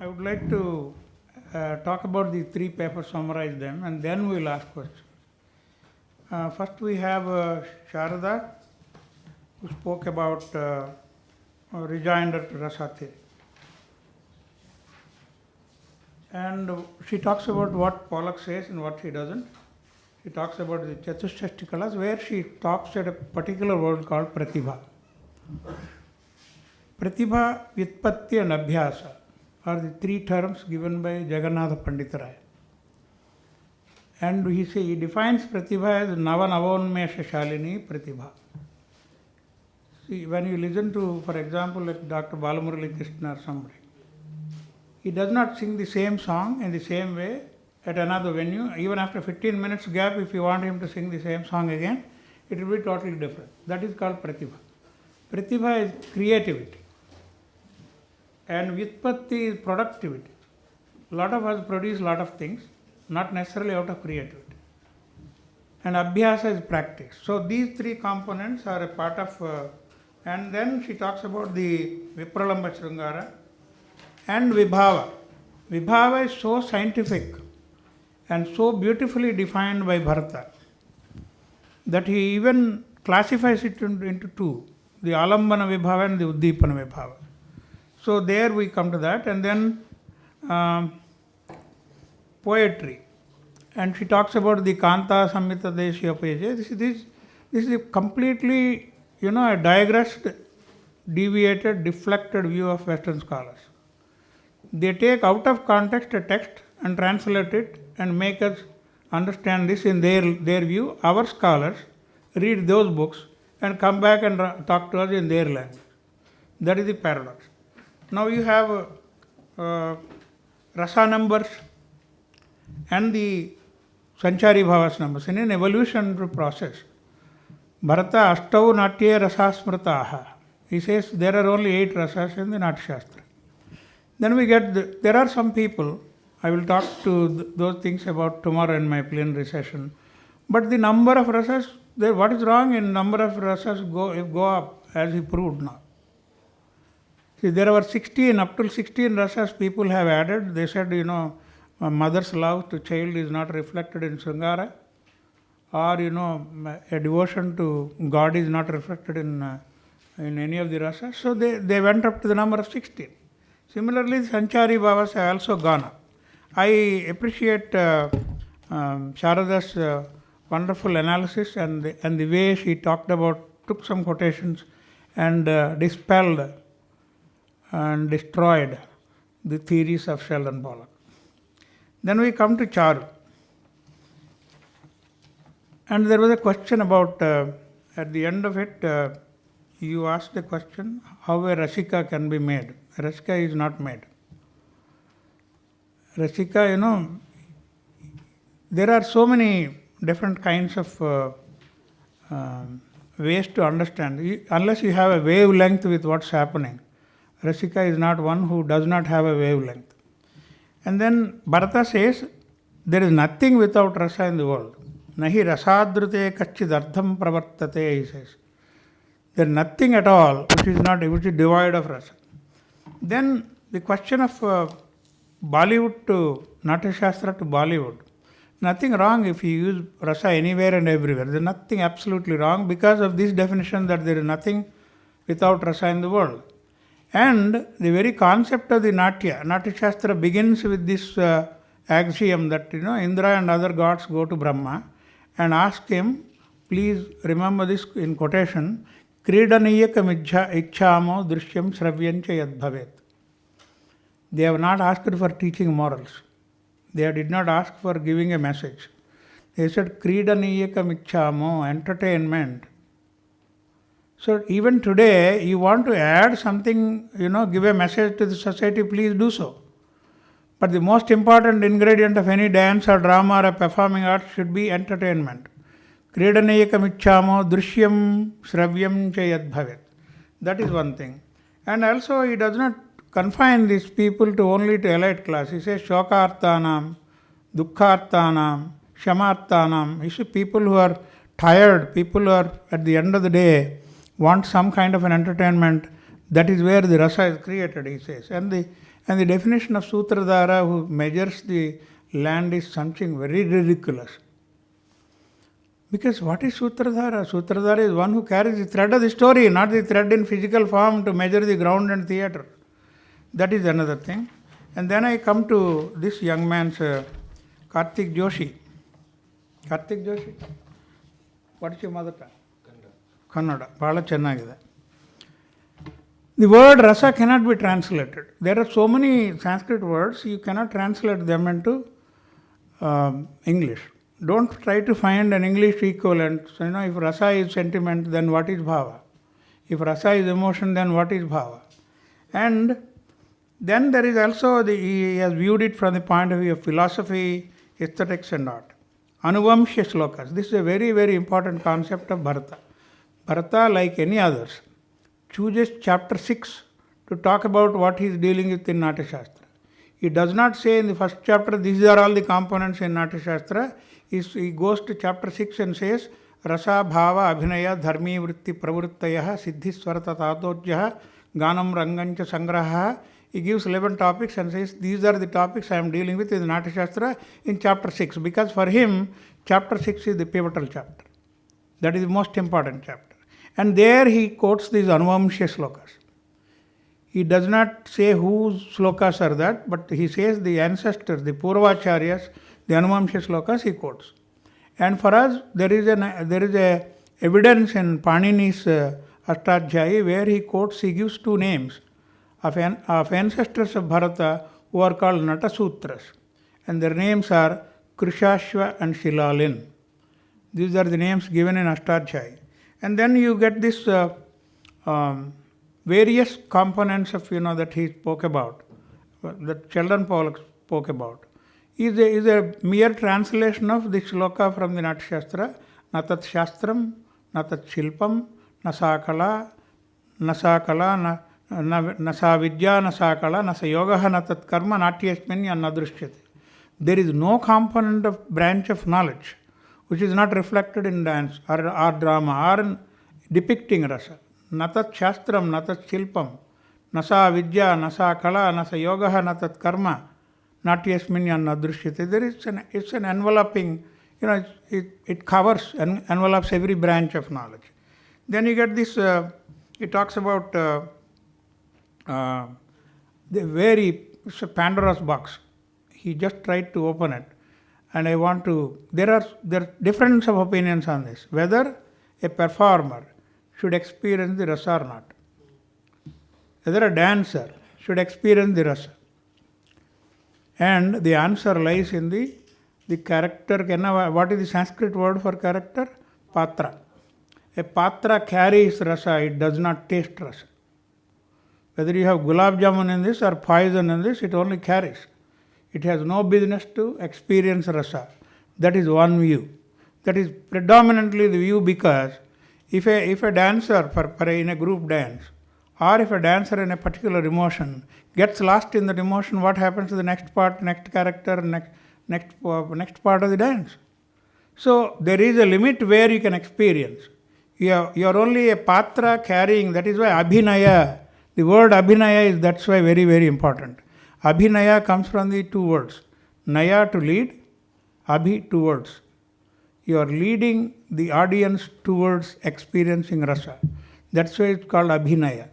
I would like to talk about the three papers, summarize them, and then we will ask questions. First, we have Sharada, who spoke about rejoinder to Rasa theory. And she talks about what Pollock says and what he doesn't. She talks about the Chatushashti where she talks at a particular word called Pratibha. Pratibha, Vyutpatti and Abhyasa are the three terms given by Jagannatha Panditaraya. And he defines Pratibha as Nava-Navonmesha Shalini Pratibha. See, when you listen to, for example, like Dr. Balamurali Krishna or somebody, he does not sing the same song in the same way at another venue. Even after 15 minutes gap, if you want him to sing the same song again, it will be totally different. That is called Pratibha. Pratibha is creativity. And Vyutpatti is productivity. A lot of us produce a lot of things, not necessarily out of creativity. And Abhyasa is practice. So these three components are a part of, and then she talks about the Vipralamba Sringara and Vibhava. Vibhava is so scientific and so beautifully defined by Bharata that he even classifies it into two, the Alambana Vibhava and the Uddipana Vibhava. So there we come to that, and then poetry. And she talks about the Kanta Samhita Deshiya Peje. This is a completely, a digressed, deviated, deflected view of Western scholars. They take out of context a text and translate it and make us understand this in their view. Our scholars read those books and come back and talk to us in their language. That is the paradox. Now you have Rasa numbers and the Sanchari Bhavas numbers. In an evolutionary process, Bharata Ashtau Natye Rasasmritaha. He says there are only 8 rasas in the Natya Shastra. Then we get, there are some people, I will talk to those things about tomorrow in my plenary session, but the number of rasas, what is wrong in number of rasas go up as he proved now. See, there were 16, up to 16 rasas people have added. They said, a mother's love to child is not reflected in Sringara, or, a devotion to God is not reflected in any of the rasas. So they went up to the number of 16. Similarly, the Sanchari Bhavas have also gone up. I appreciate Sharada's wonderful analysis and the way she took some quotations and dispelled and destroyed the theories of Sheldon Pollock. Then we come to Charu. And there was a question about, at the end of it, you asked the question, how a Rasika can be made. Rasika is not made. Rasika, there are so many different kinds of ways to understand. Unless you have a wavelength with what's happening, Rasika is not one who does not have a wavelength. And then Bharata says, there is nothing without rasa in the world. Nahi rasadrute kachidardham pravartate, he says. There is nothing at all which is devoid of rasa. Then the question of Bollywood to Natya Shastra to Bollywood. Nothing wrong if you use rasa anywhere and everywhere. There is nothing absolutely wrong because of this definition that there is nothing without rasa in the world. And the very concept of the Natya Shastra begins with this axiom that Indra and other gods go to Brahma and ask him, please remember this in quotation, Kridaniyakam ichchamo drishyam shravyancha yad bhavet. They have not asked for teaching morals. They did not ask for giving a message. They said Kridaniyakam ichchamo, entertainment. So even today, you want to add something, give a message to the society, please do so. But the most important ingredient of any dance or drama or a performing art should be entertainment. Kridanayakam ichchamo drishyam shravyam cha yad bhavet. That is one thing. And also he does not confine these people to only to elite class. He says shokarthanam, dukkharthanam, shamarthanam. You see people who are tired, people who are at the end of the day want some kind of an entertainment. That is where the rasa is created, he says. And And the definition of Sutradhara who measures the land is something very ridiculous. Because what is Sutradhara? Sutradhara is one who carries the thread of the story, not the thread in physical form to measure the ground and theatre. That is another thing. And then I come to this young man's Karthik Joshi. Karthik Joshi? What is your mother tongue? Kannada. Bhala chennagide. The word rasa cannot be translated. There are so many Sanskrit words, you cannot translate them into English. Don't try to find an English equivalent. So, if rasa is sentiment, then what is bhava? If rasa is emotion, then what is bhava? And then there is also, he has viewed it from the point of view of philosophy, aesthetics and art. Anuvamsya slokas. This is a very, very important concept of Bharata. Bharata, like any others, chooses chapter 6 to talk about what he is dealing with in Natya Shastra. He does not say in the first chapter, these are all the components in Natya Shastra. He goes to chapter 6 and says, Rasa, Bhava, Abhinaya, Dharmi, Vritti, Pravrittayaha, Siddhi, Swarata, Tatotjaha, Ganam, Rangancha, Sangraha. He gives 11 topics and says, these are the topics I am dealing with in Natya Shastra in chapter 6. Because for him, chapter 6 is the pivotal chapter. That is the most important chapter. And there he quotes these Anuvamsya slokas. He does not say whose slokas are that, but he says the ancestors, the Purvacharyas, the Anuvamsya slokas he quotes. And for us, there is a evidence in Panini's Ashtadhyayi where he gives two names of ancestors of Bharata who are called Natasutras. And their names are Krishashva and Shilalin. These are the names given in Ashtadhyayi. And then you get this various components of, that he spoke about, that Sheldon Pollock spoke about, is a mere translation of the shloka from the Natya Shastra. Natat Shastram, Natat Shilpam, Nasakala, Nasakala, Nasa Vidya, Nasakala, Nasa Yogaha, Natat Karma, Natyasmini, and Nadrishyate. There is no component of branch of knowledge which is not reflected in dance or drama or in depicting rasa. Natat Shastram, Natat Shilpam, Nasa Vidya, Nasa Kala, Nasa Yogaha, Natat Karma, Natyasmini and Nadrishyate. It's an enveloping, it covers and envelopes every branch of knowledge. Then you get this, it talks about it's a Pandora's box. He just tried to open it. And there are difference of opinions on this, whether a performer should experience the rasa or not. Whether a dancer should experience the rasa. And the answer lies in the character. What is the Sanskrit word for character? Patra. A patra carries rasa, it does not taste rasa. Whether you have gulab jamun in this or poison in this, it only carries. It has no business to experience rasa. That is one view. That is predominantly the view because if a dancer in a group dance or if a dancer in a particular emotion gets lost in that emotion, what happens to the next part, next character, next part of the dance? So there is a limit where you can experience. You are only a patra carrying, that is why abhinaya, the word abhinaya that's why very, very important. Abhinaya comes from the two words. Naya to lead, abhi towards. You are leading the audience towards experiencing rasa. That's why it's called abhinaya.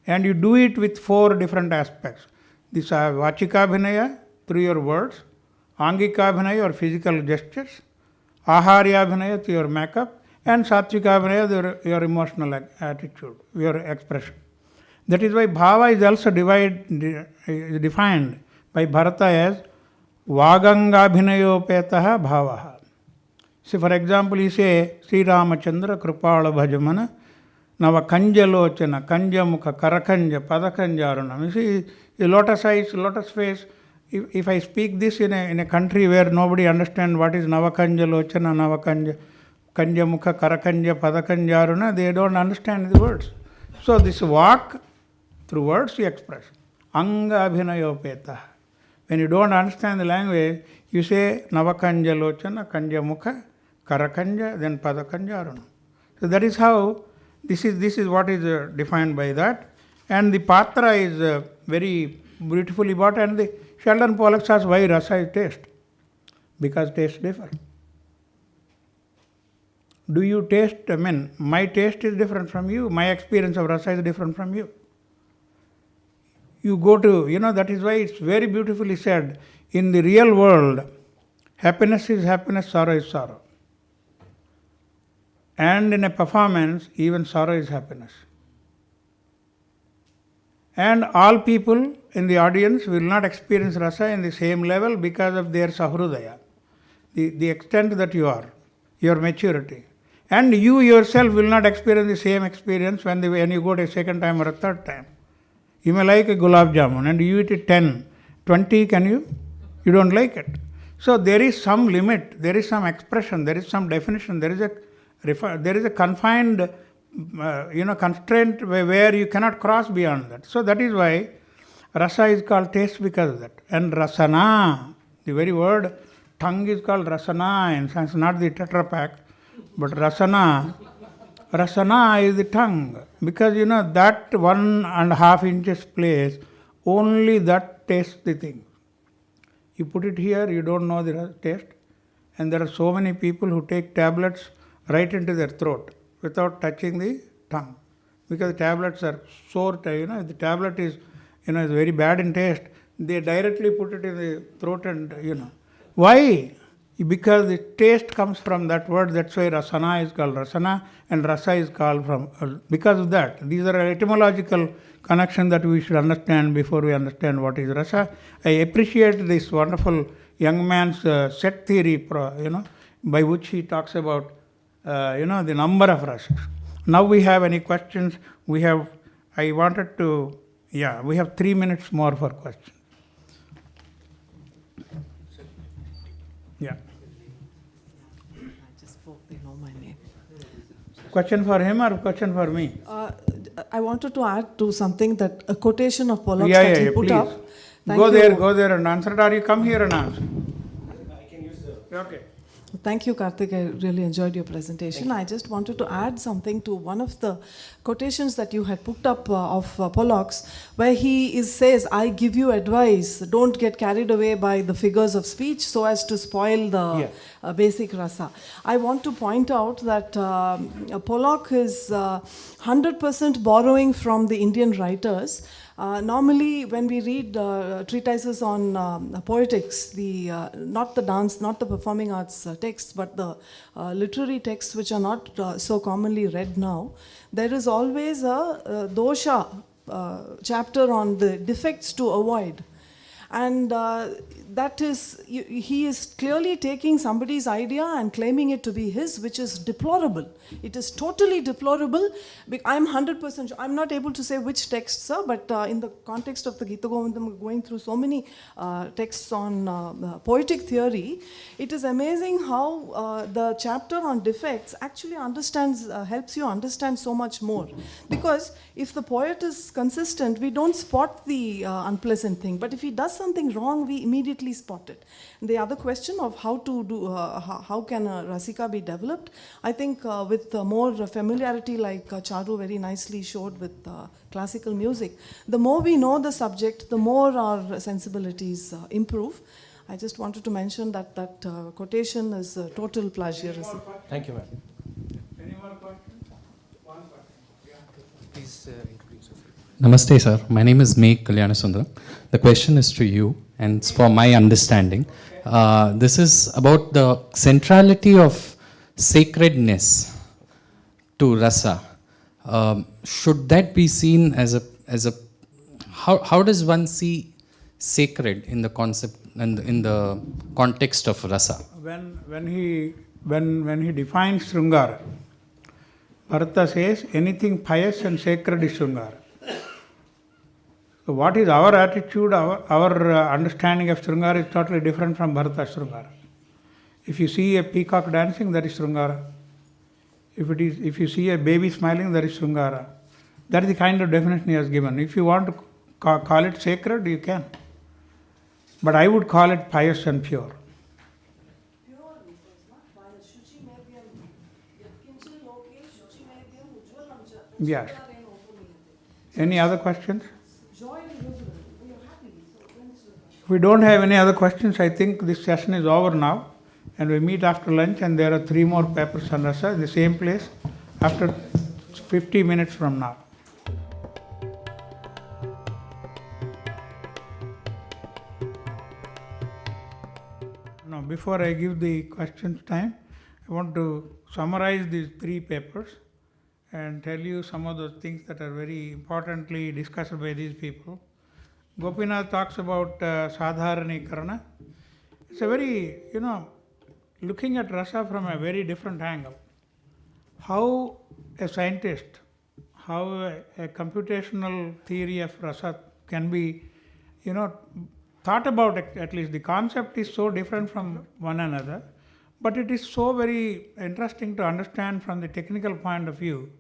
And you do it with 4 different aspects. This vachika abhinaya through your words, angika abhinaya or physical gestures, aharya abhinaya through your makeup, and satvika abhinaya your emotional attitude, your expression. That is why bhava is also defined by Bharata as vagangabhinayopetaha bhavaha. See, for example, you say Sri Ramachandra Kripala Bhajamana Nava Kanjalochana, Kanjamukha, Karakanja, Padakanjarunam. You see, the lotus eyes, lotus face. If I speak this in a country where nobody understands what is Navakanjalochana, Kanjamukha, Karakanja, Padakanjaruna, they don't understand the words. So this walk, through words you express. Anga abhinayopeta. When you don't understand the language, you say Navakanja Lochana, Kanja Mukha, Karakanja, then Padakanja Aruna. So that is how, this is what is defined by that. And the patra is very beautifully bought. And the Sheldon Pollock says why rasa is taste. Because tastes differ. Do you taste? I mean, my taste is different from you. My experience of rasa is different from you. You go to, that is why it's very beautifully said, in the real world, happiness is happiness, sorrow is sorrow. And in a performance, even sorrow is happiness. And all people in the audience will not experience rasa in the same level because of their sahrudaya, the extent that you are, your maturity. And you yourself will not experience the same experience when you go to a second time or a third time. You may like a gulab jamun and you eat it 10, 20, can you? You don't like it. So there is some limit, there is some expression, there is some definition, there is a confined constraint where you cannot cross beyond that. So that is why rasa is called taste because of that. And rasana, the very word tongue is called rasana in sense, not the Tetra Pak, but rasana. Rasana is the tongue because that 1.5 inches place, only that tastes the thing. You put it here, you don't know the taste. And there are so many people who take tablets right into their throat without touching the tongue. Because the tablets are sour, if the tablet is, is very bad in taste, they directly put it in the throat and, Why? Because the taste comes from that word, that's why rasana is called rasana and rasa is called from, because of that. These are etymological connection that we should understand before we understand what is rasa. I appreciate this wonderful young man's set theory, by which he talks about, the number of rasas. Now we have any questions? We have 3 minutes more for questions. Yeah. I just hope they know my name. Question for him or question for me? I wanted to add to something that a quotation of Pollock's that he put please. up. Go there and answer it, or you come here and answer. I can use the... Okay. Thank you, Karthik. I really enjoyed your presentation. I just wanted to add something to one of the quotations that you had put up of Pollock's, where he says, I give you advice, don't get carried away by the figures of speech so as to spoil the basic rasa. I want to point out that Pollock is 100% borrowing from the Indian writers. Normally, when we read treatises on poetics, not the dance, not the performing arts texts, but the literary texts which are not so commonly read now, there is always a dosha chapter on the defects to avoid. And that is, he is clearly taking somebody's idea and claiming it to be his, which is deplorable. It is totally deplorable. I'm 100% sure. I'm not able to say which texts, sir, but in the context of the Gita Govindam, going through so many texts on poetic theory, it is amazing how the chapter on defects actually helps you understand so much more. Because if the poet is consistent, we don't spot the unpleasant thing. But if he does something wrong, we immediately spot it. And the other question of how to do, how can a rasika be developed? I think with more familiarity, like Charu very nicely showed with classical music, the more we know the subject, the more our sensibilities improve. I just wanted to mention that quotation is total plagiarism. Thank you, ma'am. Any more questions? One question. Yeah. Please introduce yourself. Namaste, sir. My name is Meg Kalyanasundram. The question is to you, and it's for my understanding. This is about the centrality of sacredness to rasa. Should that be seen as a how does one see sacred in the concept and in the context of rasa? When he defines Sringara, Bharata says anything pious and sacred is Sringara. So what is our attitude, our understanding of Sringara is totally different from Bharata Sringara. If you see a peacock dancing, that is Sringara. If you see a baby smiling, that is Sringara. That is the kind of definition he has given. If you want to call it sacred, you can. But I would call it pious and pure. Yes. Any other questions? If we don't have any other questions, I think this session is over now. And we meet after lunch, and there are 3 more papers on Rasa in the same place after 50 minutes from now. Now, before I give the questions time, I want to summarize these 3 papers and tell you some of the things that are very importantly discussed by these people. Gopinath talks about Sadharanikarana. It's a very, looking at Rasa from a very different angle. How a scientist, how a computational theory of Rasa can be, thought about, at least the concept is so different from one another, but it is so very interesting to understand from the technical point of view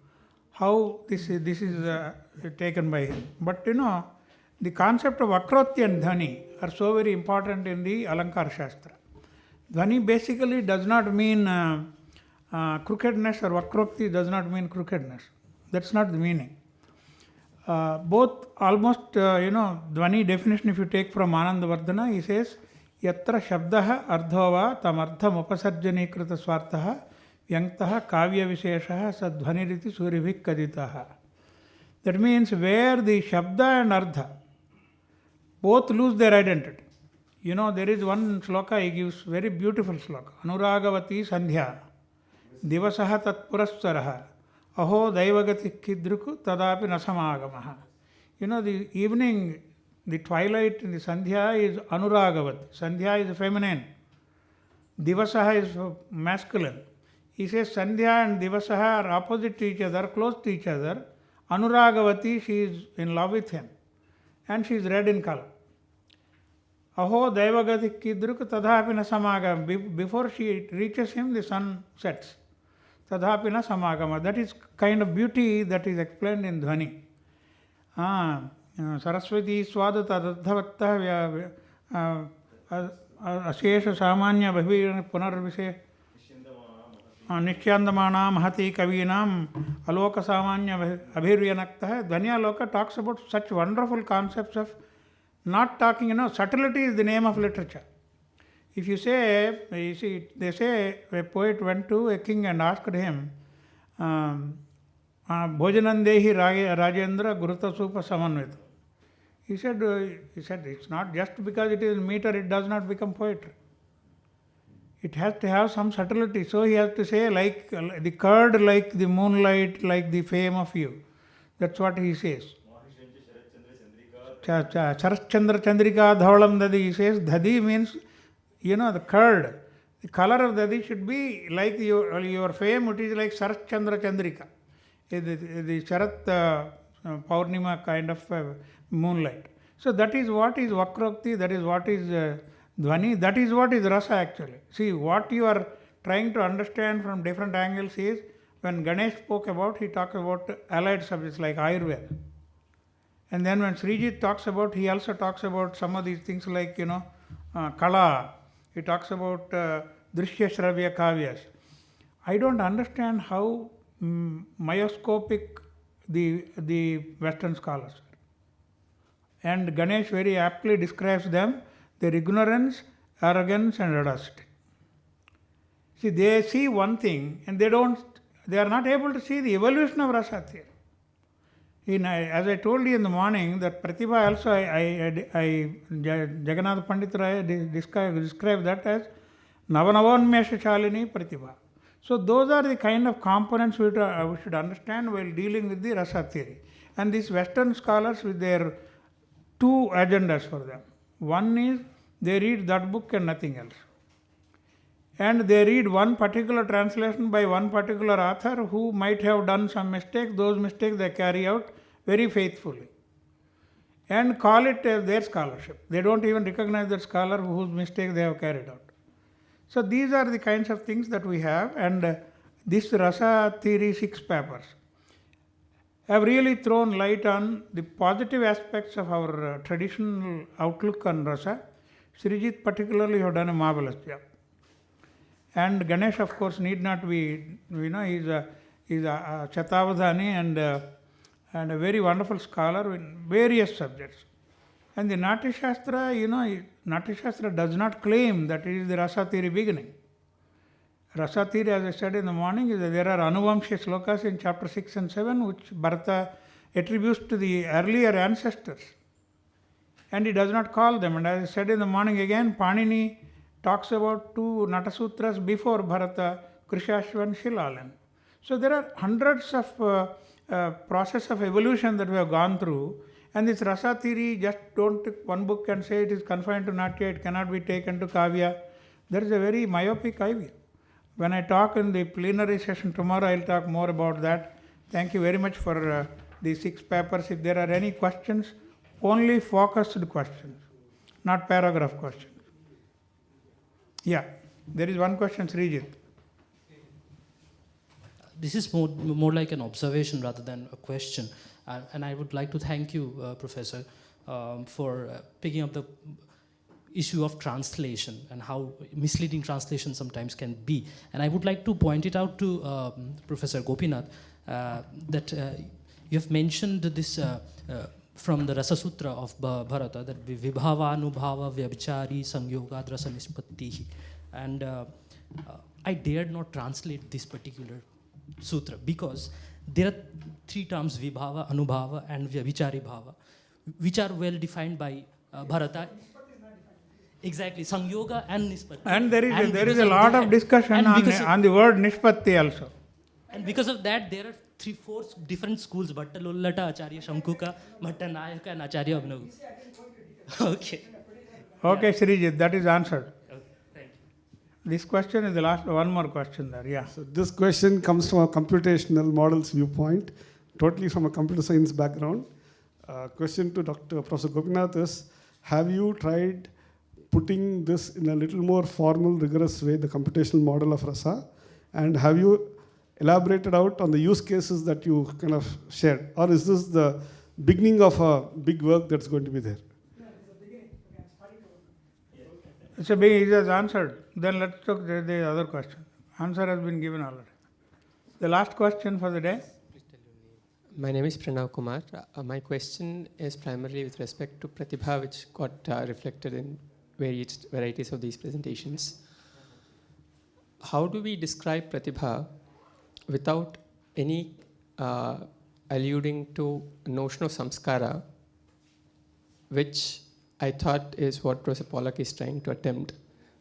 how this is taken by him. But the concept of Vakroti and Dhani are so very important in the Alankar Shastra. Dhani basically does not mean crookedness, or Vakroti does not mean crookedness. That's not the meaning. Both almost, Dhvani definition, if you take from Anandavardhana, he says, Yatra Shabdaha Ardhova tam ardham upasarjani krita swartaha Yanktaha kavya visheshaha sadhvaniriti suribhik kaditaha. That means where the Shabda and Ardha both lose their identity. There is one sloka he gives, very beautiful sloka. Anuragavati Sandhya Divasaha Tatpuraswaraha Aho Daivagati Kidruku Tadapi Nasamagamaha. The evening, the twilight in the Sandhya is Anuragavati. Sandhya is feminine. Divasaha is masculine. He says Sandhya and Divasaha are opposite to each other, close to each other. Anuragavati, she is in love with him. And she is red in color. Aho Daivagati Kidruk Tadhapi Nasamagama. Before she reaches him, the sun sets. Tadhapi Nasamagama. That is kind of beauty that is explained in Dhvani. Saraswati Swadata Dadhavakta Ashesha Samanya Bhavi Punarvise Nishyandamana Mahati Kavinam Aloka Samanya Abhiryanakta. Dhvanyaloka talks about such wonderful concepts of not talking, subtlety is the name of literature. If you say, they say a poet went to a king and asked him, Bhojanandehi Rajendra Guruta Supa Samanvita. He said, it's not just because it is meter, it does not become poetry. It has to have some subtlety. So he has to say, like the curd, like the moonlight, like the fame of you. That's what he says. Charachandra Chandrika Dhavalam Dadi, he says, Dhadi means, the curd. The color of Dadi should be like your fame, it is like Charachandra Chandrika. The Charat Paurnima kind of moonlight. So that is what is Vakrokti, that is what is Dhvani, that is what is Rasa actually. See, what you are trying to understand from different angles is, when Ganesh spoke about, he talked about allied subjects like Ayurveda. And then when Srijit talks about, he also talks about some of these things like, Kala. He talks about Drishya Shravya Kavyas. I don't understand how myoscopic the Western scholars are. And Ganesh very aptly describes them, their ignorance, arrogance and audacity. See, they see one thing and they are not able to see the evolution of Rasa theory. As I told you in the morning, that Pratibha also, Jagannath Pandit Rai described that as Navanavonmesha Shalini Pratibha. So those are the kind of components we should understand while dealing with the Rasa theory. And these Western scholars with their 2 agendas for them. One is they read that book and nothing else. And they read one particular translation by one particular author who might have done some mistakes. Those mistakes they carry out very faithfully and call it their scholarship. They don't even recognize that scholar whose mistakes they have carried out. So these are the kinds of things that we have, and this Rasa theory 6 papers have really thrown light on the positive aspects of our traditional outlook on Rasa. Srijit particularly have done a marvelous job. And Ganesh, of course, need not be, he's a Chatavadhani and a very wonderful scholar in various subjects. And the Natya Shastra, Natya Shastra does not claim that it is the Rasa theory beginning. Rasa theory, as I said in the morning, is that there are Anuvamsha slokas in chapter 6 and 7 which Bharata attributes to the earlier ancestors. And he does not call them. And as I said in the morning again, Panini talks about two Natasutras before Bharata, Krishashva and Shilalan. So there are hundreds of process of evolution that we have gone through. And this Rasa theory, just don't take one book and say it is confined to Natya, it cannot be taken to Kavya. There is a very myopic idea. When I talk in the plenary session tomorrow, I will talk more about that. Thank you very much for these 6 papers. If there are any questions, only focused questions, not paragraph questions. Yeah, there is one question, Srijit. This is more like an observation rather than a question. And I would like to thank you, Professor, for picking up the issue of translation and how misleading translation sometimes can be. And I would like to point it out to Professor Gopinath that you have mentioned this from the Rasa Sutra of Bharata, that Vibhava, Anubhava, Vyabhichari, Sangyoga, Rasa Nispattihi. And I dared not translate this particular sutra because there are 3 terms, Vibhava, Anubhava and Vyabhichari Bhava, which are well defined by Bharata. Exactly, Sangyoga and Nispatti. And there is a lot of discussion on the word Nispatti also. And because of that, there are 3-4 different schools, Bhatta Lullata, Acharya Shankuka, Bhatta Nayaka and Acharya Abhinav. Okay. Okay, Srijit, that is answered. Okay, thank you. This question is the last, one more question there, yeah. So this question comes from a computational models viewpoint, totally from a computer science background. Question to Professor Gopinath is, have you tried putting this in a little more formal, rigorous way, the computational model of Rasa? And have you elaborated out on the use cases that you kind of shared? Or is this the beginning of a big work that's going to be there? It's a big, it has answered. Then let's talk the other question. Answer has been given already. The last question for the day. My name is Pranav Kumar. My question is primarily with respect to Pratibha, which got reflected in varieties of these presentations. How do we describe Pratibha without any alluding to a notion of samskara, which I thought is what Professor Pollack is trying to attempt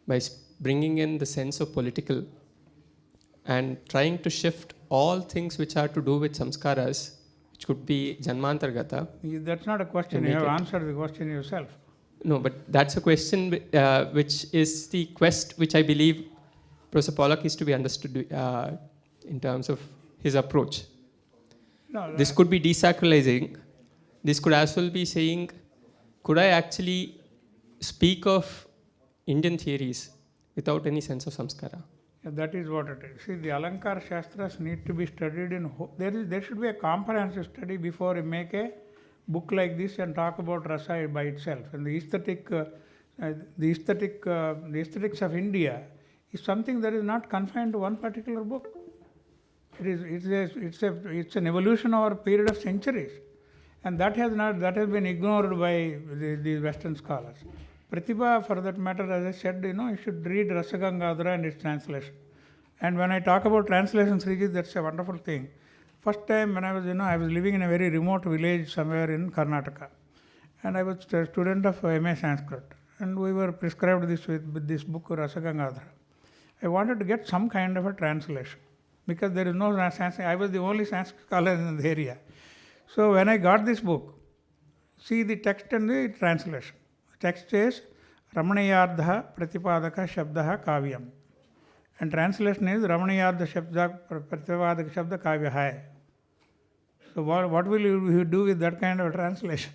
by bringing in the sense of political and trying to shift all things which are to do with samskaras, which could be janmantargata. That's not a question, you have answered the question yourself. No, but that's a question which is the quest which I believe Professor Pollack is to be understood in terms of his approach. No, this could be desacralizing. This could as well be saying, could I actually speak of Indian theories without any sense of samskara? Yeah, that is what it is. See, the Alankar Shastras need to be studied in... There should be a comprehensive study before you make a book like this and talk about Rasa by itself. And the aesthetics of India is something that is not confined to one particular book. It's an evolution over a period of centuries. And that has been ignored by the Western scholars. Pratibha, for that matter, as I said, you should read Rasa Gangadhara and its translation. And when I talk about translation, Srijit, that's a wonderful thing. First time when I was living in a very remote village somewhere in Karnataka. And I was a student of MA Sanskrit. And we were prescribed this with this book, Rasa Gangadhara. I wanted to get some kind of a translation. Because there is no Sanskrit. I was the only Sanskrit scholar in the area. So when I got this book, see the text and the translation. The text says, Ramanayardha Pratipadaka Shabdaha Kavyam. And translation is Ramanayardha Shabda Pratipadaka Shabda Kavya Hai. So what will you do with that kind of a translation?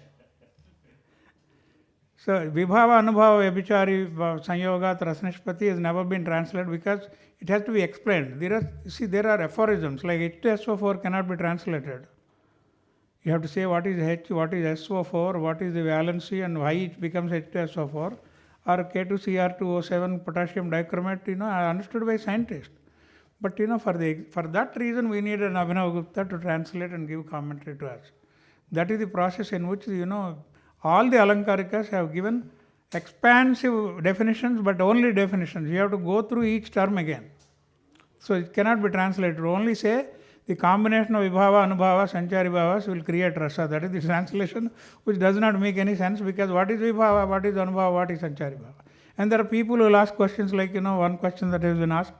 So Vibhava, Anubhava, Vyabhichari, Sanyoga, Rasnishpati has never been translated because it has to be explained. There are aphorisms like H2SO4 cannot be translated. You have to say what is H, what is SO4, what is the valency and why it becomes H2SO4, or K2Cr2O7 potassium dichromate, are understood by scientists. But for that reason we need an Abhinav Gupta to translate and give commentary to us. That is the process in which All the Alankarikas have given expansive definitions, but only definitions. You have to go through each term again. So it cannot be translated. Only say the combination of Vibhava, Anubhava, Sanchari Bhavas will create Rasa. That is the translation, which does not make any sense, because what is Vibhava, what is Anubhava, what is Sanchari Bhava? And there are people who will ask questions like, one question that has been asked,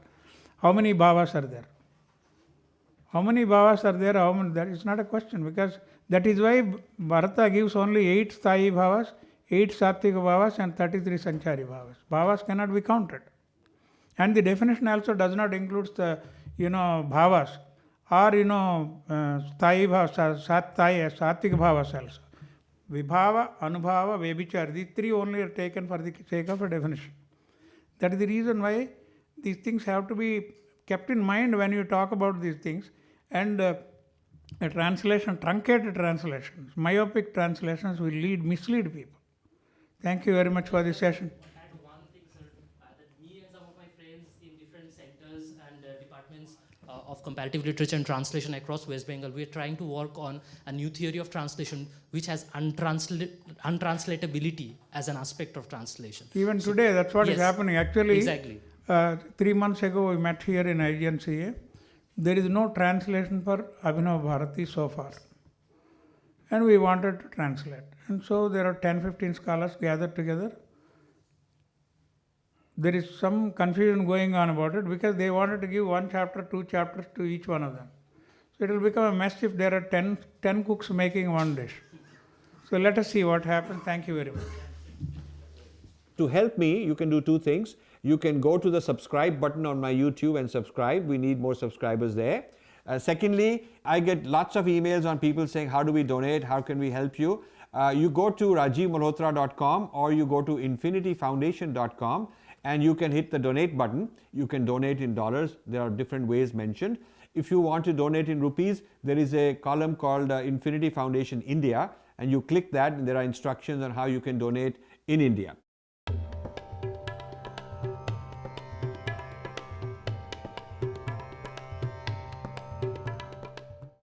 how many Bhavas are there? How many Bhavas are there? How many? That is not a question, because that is why Bharata gives only 8 Sthayi Bhavas, 8 Sattvika Bhavas and 33 Sanchari Bhavas. Bhavas cannot be counted. And the definition also does not include the, Bhavas or, Sthayi Bhavas, Sattvika Bhavas also. Vibhava, Anubhava, Vebichar, these 3 only are taken for the sake of a definition. That is the reason why these things have to be kept in mind when you talk about these things. And a translation, truncated translations, myopic translations will mislead people. Thank you very much for this session. Add one thing, sir, that me and some of my friends in different sectors and departments of comparative literature and translation across West Bengal, we are trying to work on a new theory of translation which has untranslatability as an aspect of translation. Even today, that's what is Yes, happening. Actually, exactly. 3 months ago, we met here in IGNCA. There is no translation for Abhinav Bharati so far. And we wanted to translate. And so there are 10-15 scholars gathered together. There is some confusion going on about it, because they wanted to give 1 chapter, 2 chapters to each one of them. So it will become a mess if there are 10 cooks making one dish. So let us see what happens. Thank you very much. To help me, you can do 2 things. You can go to the subscribe button on my YouTube and subscribe. We need more subscribers there. Secondly, I get lots of emails on people saying, how do we donate? How can we help you? You go to rajivmalhotra.com or you go to infinityfoundation.com and you can hit the donate button. You can donate in dollars. There are different ways mentioned. If you want to donate in rupees, there is a column called Infinity Foundation India, and you click that and there are instructions on how you can donate in India.